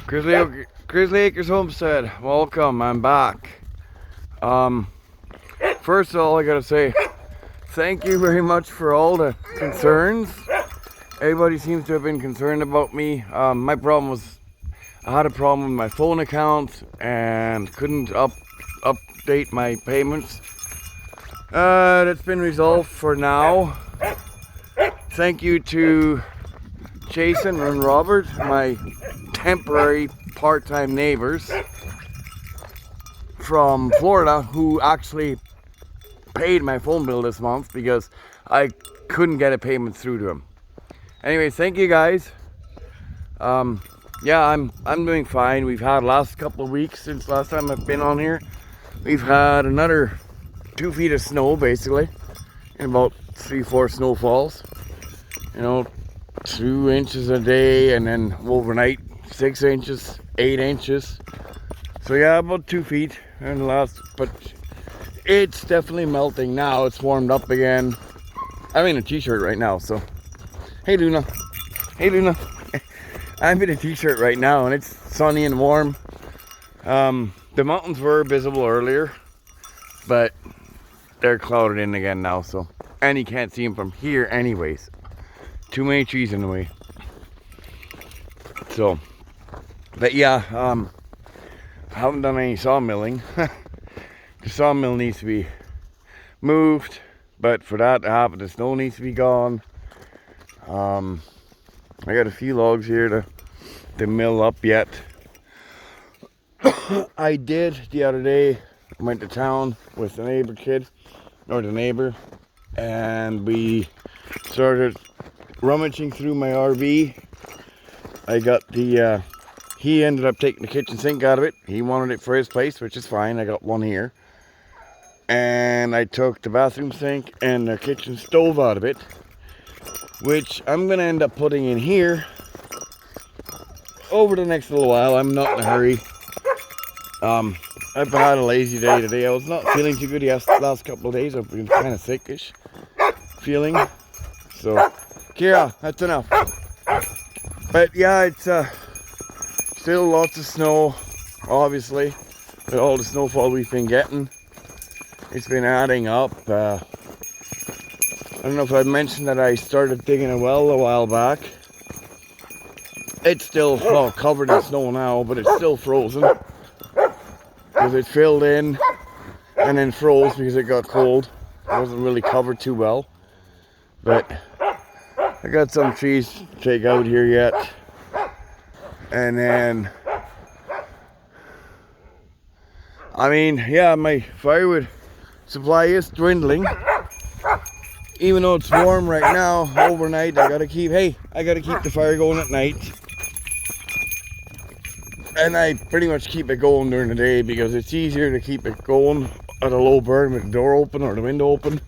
Grizzly Acres Homestead, welcome, I'm back. First of all, I gotta say, thank you very much for all the concerns. Everybody seems to have been concerned about me. My problem was, I had a problem with my phone account and couldn't update my payments. That's been resolved for now. Thank you to Jason and Robert, my temporary part-time neighbors from Florida, who actually paid my phone bill this month because I couldn't get a payment through to them. Anyway, thank you guys. Yeah, I'm doing fine. We've had last couple of weeks since last time I've been on here. We've had another 2 feet of snow basically, and about 3-4 snowfalls. You know, 2 inches a day, and then overnight 6 inches, 8 inches. So yeah, about 2 feet in the last, but it's definitely melting now. It's warmed up again. I'm in a t-shirt right now, so hey Luna, hey Luna. I'm in a t-shirt right now and it's sunny and warm. The mountains were visible earlier, but they're clouded in again now, so, and you can't see them from here anyways. Too many trees in the way. So, but yeah, I haven't done any sawmilling. The sawmill needs to be moved, but for that to happen, the snow needs to be gone. I got a few logs here to mill up yet. I did the other day, went to town with the neighbor, and we started rummaging through my RV. I got he ended up taking the kitchen sink out of it. He wanted it for his place, which is fine. I got one here. And I took the bathroom sink and the kitchen stove out of it, which I'm gonna end up putting in here over the next little while. I'm not in a hurry. I've had a lazy day today. I was not feeling too good the last couple of days. I've been kind of sickish feeling. So, Kira, that's enough. But yeah, it's still lots of snow, obviously, with all the snowfall we've been getting. It's been adding up. I don't know if I mentioned that I started digging a well a while back. It's still covered in snow now, but it's still frozen because it filled in and then froze because it got cold. It wasn't really covered too well, but I got some trees to take out here yet, and then I mean, yeah, my firewood supply is dwindling. Even though it's warm right now, overnight I gotta keep the fire going at night. And I pretty much keep it going during the day because it's easier to keep it going at a low burn with the door open or the window open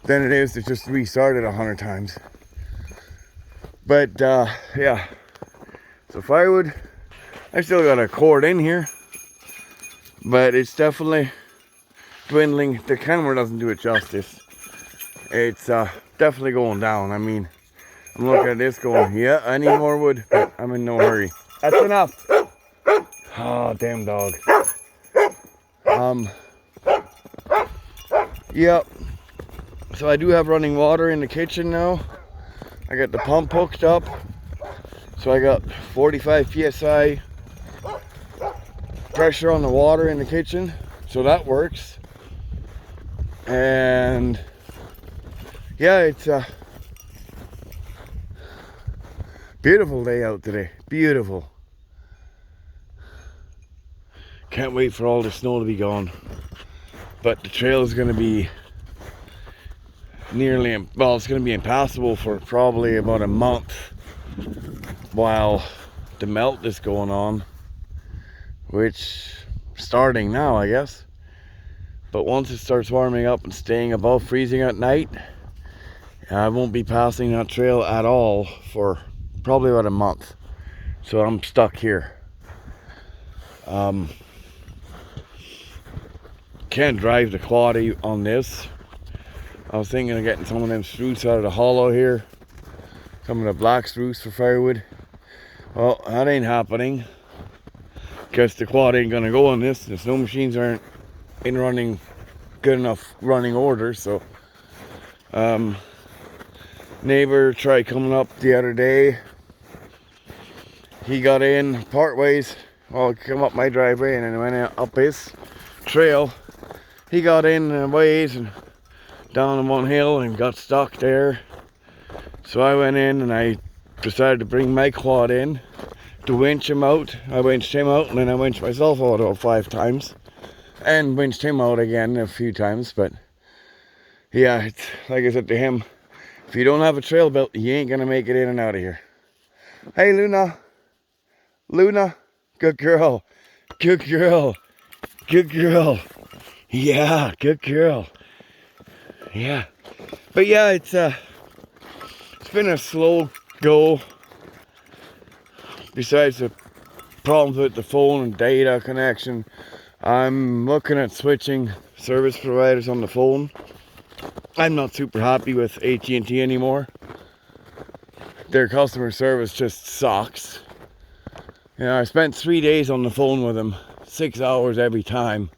than it is to just restart it 100 times. But yeah, so firewood, I still got a cord in here, but it's definitely dwindling. The camera doesn't do it justice. It's definitely going down. I mean, I'm looking at this going, yeah, I need more wood, but I'm in no hurry. That's enough. Oh, damn dog. Yep. So I do have running water in the kitchen now. I got the pump hooked up. So I got 45 psi pressure on the water in the kitchen. So that works. And yeah, it's a beautiful day out today. Beautiful. Can't wait for all the snow to be gone. But the trail is going to be it's going to be impassable for probably about a month while the melt is going on, which starting now, I guess. But once it starts warming up and staying above freezing at night, I won't be passing that trail at all for probably about a month. So I'm stuck here. Can't drive the quad on this. I was thinking of getting some of them spruce out of the hollow here. Some of the black spruce for firewood. Well, that ain't happening. Guess the quad ain't gonna go on this. The snow machines aren't in good enough running order, so neighbor tried coming up the other day. He got in part ways, well, come up my driveway and then went up his trail. He got in a ways and down on one hill and got stuck there. So I went in and I decided to bring my quad in to winch him out. I winched him out and then I winched myself out about 5 times. And winched him out again a few times, but yeah, it's like I said to him, if you don't have a trail built, you ain't gonna make it in and out of here. Hey Luna, good girl, good girl, good girl. Yeah, good girl. Yeah, but yeah, it's been a slow go. Besides the problems with the phone and data connection, I'm looking at switching service providers on the phone. I'm not super happy with AT&T anymore. Their customer service just sucks. You know, I spent 3 days on the phone with them, 6 hours every time,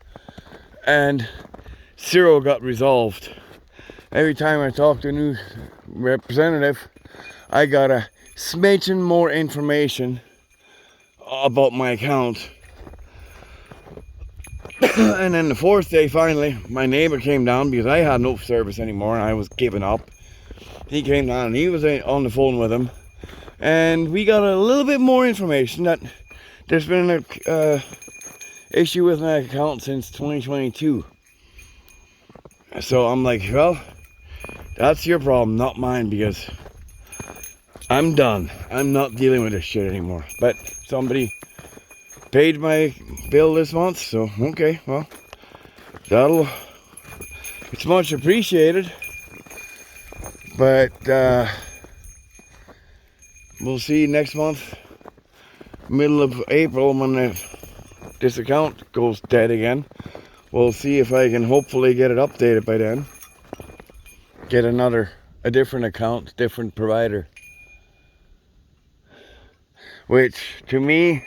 and 0 got resolved. Every time I talked to a new representative, I got a smidgen more information about my account. And then the 4th day, finally, my neighbor came down because I had no service anymore and I was giving up. He came down and he was on the phone with him. And we got a little bit more information that there's been an issue with my account since 2022. So I'm like, well, that's your problem, not mine, because I'm done. I'm not dealing with this shit anymore. But somebody paid my bill this month, so okay, well, it's much appreciated, but we'll see next month, middle of April, when this account goes dead again. We'll see if I can hopefully get it updated by then, get a different account, different provider, which to me,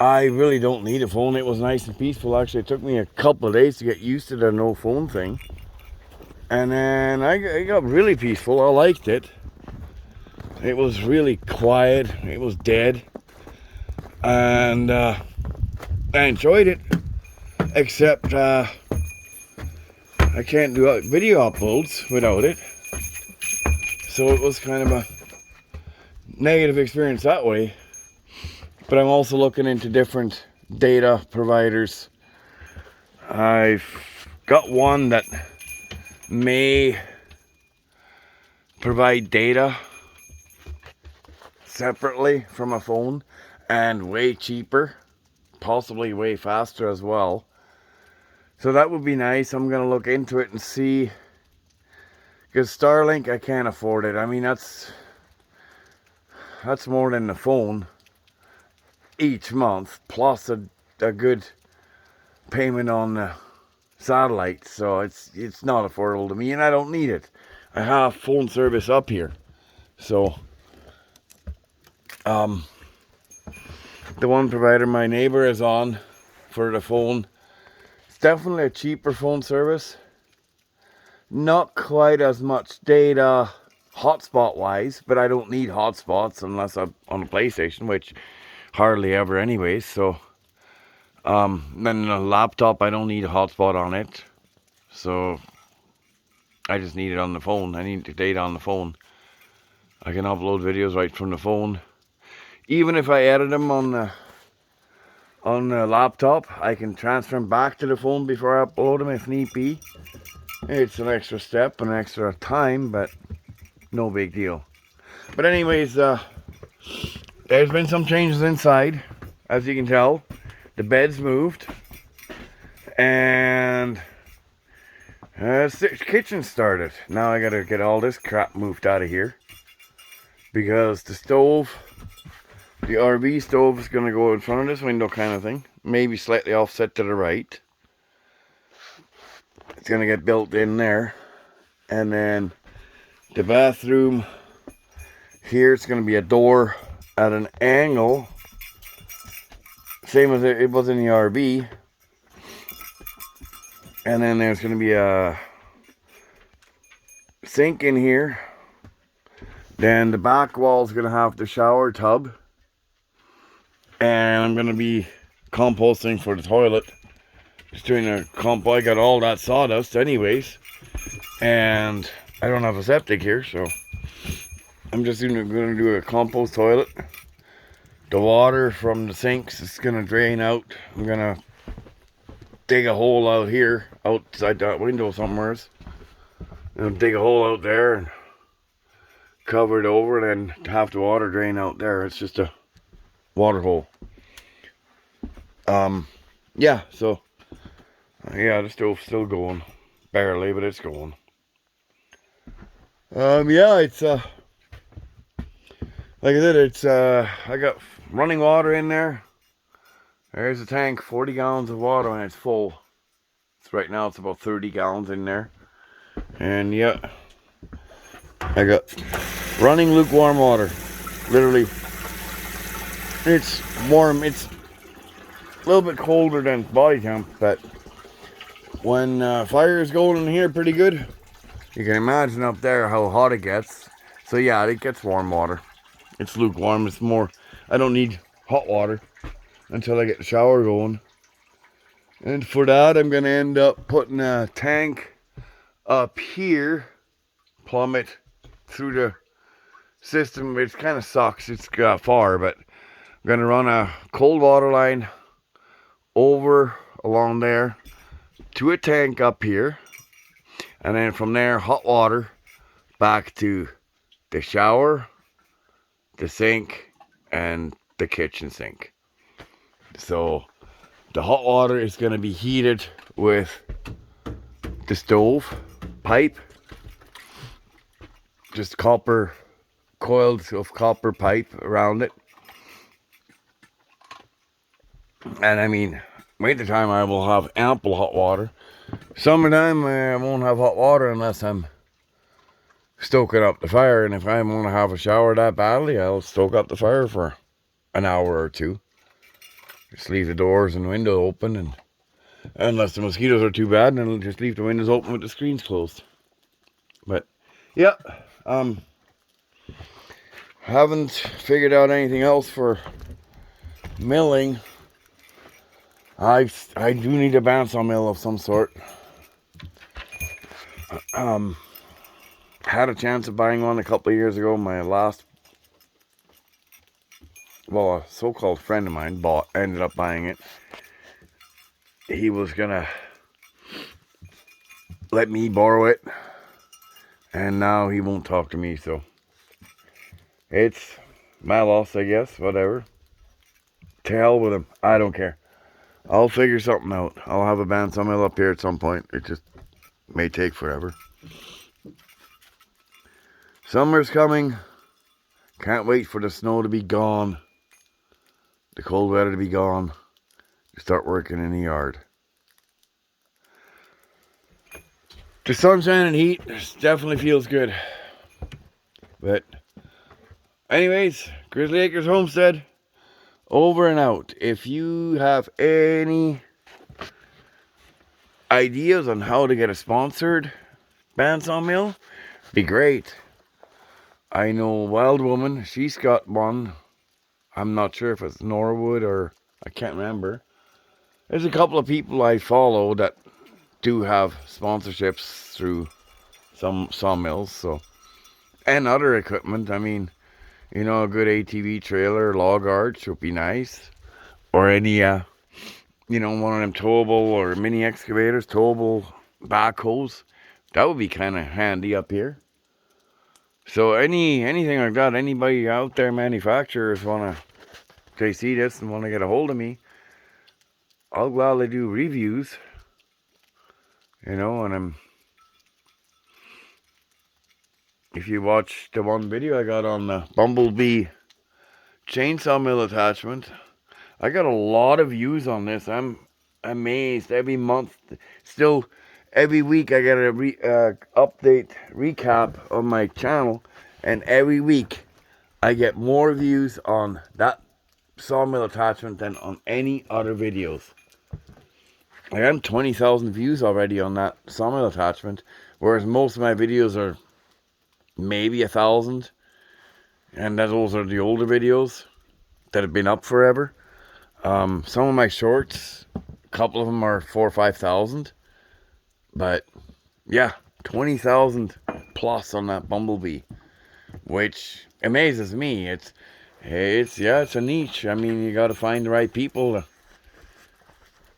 I really don't need a phone. It was nice and peaceful. Actually, it took me a couple of days to get used to the no phone thing. And then I got really peaceful. I liked it. It was really quiet. It was dead. And I enjoyed it. Except I can't do video uploads without it. So it was kind of a negative experience that way. But I'm also looking into different data providers. I've got one that may provide data separately from a phone and way cheaper, possibly way faster as well. So that would be nice. I'm going to look into it and see, because Starlink, I can't afford it. I mean, that's more than the phone each month, plus a good payment on the satellite, so it's not affordable to me, and I don't need it. I have phone service up here, so the one provider my neighbor is on for the phone, it's definitely a cheaper phone service, not quite as much data hotspot wise, but I don't need hotspots unless I'm on a PlayStation, which hardly ever anyways. So then a laptop, I don't need a hotspot on it, so I just need it on the phone. I need the data on the phone. I can upload videos right from the phone. Even if I edit them on the laptop, I can transfer them back to the phone before I upload them if need be. It's an extra step, an extra time, but no big deal. But anyways, there's been some changes inside, as you can tell. The bed's moved, and the kitchen started. Now I gotta get all this crap moved out of here, because the stove, the RV stove, is gonna go in front of this window kind of thing, maybe slightly offset to the right. It's gonna get built in there, and then the bathroom here, it's gonna be a door at an angle, same as it was in the RV. And then there's going to be a sink in here. Then the back wall is going to have the shower tub. And I'm going to be composting for the toilet. Just doing a I got all that sawdust anyways. And I don't have a septic here, so I'm just going to do a compost toilet. The water from the sinks is going to drain out. I'm going to dig a hole out here, outside that window somewhere. And dig a hole out there and cover it over, and then have the water drain out there. It's just a water hole. Yeah, so yeah, the stove's still going, barely, but it's going. Yeah, it's like I said, it's I got running water in there. There's a tank, 40 gallons of water, and it's full. It's right now it's about 30 gallons in there. And yeah, I got running lukewarm water. Literally, it's warm. It's a little bit colder than body temp, but when fire is going in here pretty good, you can imagine up there how hot it gets. So yeah, it gets warm water. It's lukewarm. It's more, I don't need hot water until I get the shower going. And for that, I'm going to end up putting a tank up here, plumb it through the system. It kind of sucks. It's far, but I'm going to run a cold water line over along there to a tank up here, and then from there hot water back to the shower, the sink, and the kitchen sink. So the hot water is going to be heated with the stove pipe, just copper, coils of copper pipe around it. And I mean, winter time I will have ample hot water. Summertime I won't have hot water unless I'm stoking up the fire. And if I want to have a shower that badly, I'll stoke up the fire for an hour or two. Just leave the doors and window open, and unless the mosquitoes are too bad, then I'll just leave the windows open with the screens closed. But yeah, haven't figured out anything else for milling. I do need a bandsaw mill of some sort. Had a chance of buying one a couple of years ago. My last, well, a so-called friend of mine ended up buying it. He was gonna let me borrow it, and now he won't talk to me, so it's my loss, I guess. Whatever. To hell with him. I don't care. I'll figure something out. I'll have a bandsaw mill up here at some point. It just may take forever. Summer's coming. Can't wait for the snow to be gone. The cold weather to be gone. To start working in the yard. The sunshine and heat definitely feels good. But anyways, Grizzly Acres Homestead, over and out. If you have any ideas on how to get a sponsored bandsaw mill, be great. I know Wild Woman, she's got one. I'm not sure if it's Norwood or I can't remember. There's a couple of people I follow that do have sponsorships through some sawmills, so, and other equipment. I mean, you know, a good ATV trailer, log arch would be nice, or any, you know, one of them towable or mini excavators, towable backhoes. That would be kind of handy up here. So anything like that, anybody out there, manufacturers they see this and want to get a hold of me, I'll gladly do reviews. You know, and if you watch the one video I got on the Bumblebee chainsaw mill attachment, I got a lot of views on this. I'm amazed. Every month, still every week I get a update recap on my channel, and every week I get more views on that sawmill attachment than on any other videos. I got 20,000 views already on that sawmill attachment, whereas most of my videos are maybe 1,000, and those are the older videos that have been up forever. Some of my shorts, a couple of them are 4,000 or 5,000, but yeah, 20,000 plus on that bumblebee, which amazes me. It's a niche. I mean, you got to find the right people to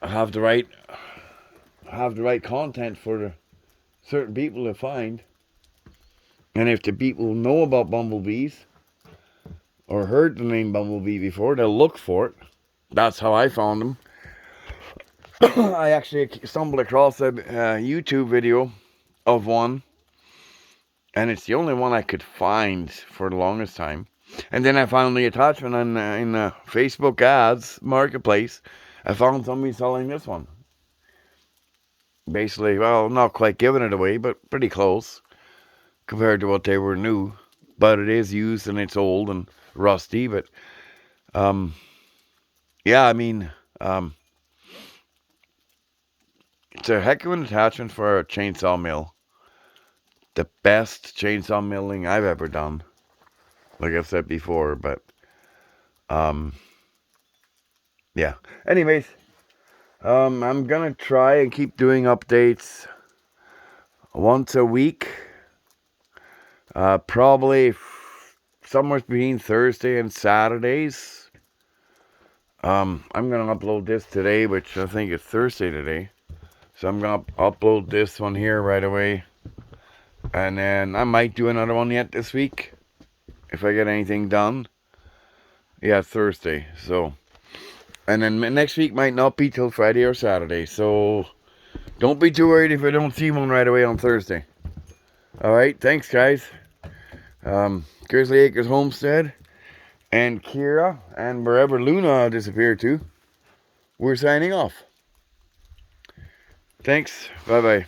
have the right content for the certain people to find. And if the people know about bumblebees or heard the name bumblebee before, they'll look for it. That's how I found them. I actually stumbled across a YouTube video of one, and it's the only one I could find for the longest time. And then I found the attachment in Facebook ads marketplace. I found somebody selling this one. Basically, well, not quite giving it away, but pretty close compared to what they were new. But it is used and it's old and rusty. But yeah, I mean, it's a heck of an attachment for a chainsaw mill. The best chainsaw milling I've ever done, like I've said before. But yeah. Anyways, I'm gonna try and keep doing updates once a week. Probably somewhere between Thursday and Saturdays. I'm gonna upload this today, which I think is Thursday today. So I'm gonna upload this one here right away. And then I might do another one yet this week, if I get anything done. Yeah, Thursday. So, and then next week might not be till Friday or Saturday. So, don't be too worried if I don't see one right away on Thursday. Alright, thanks guys. Grizzly Acres Homestead and Kira and wherever Luna disappeared to, we're signing off. Thanks. Bye-bye.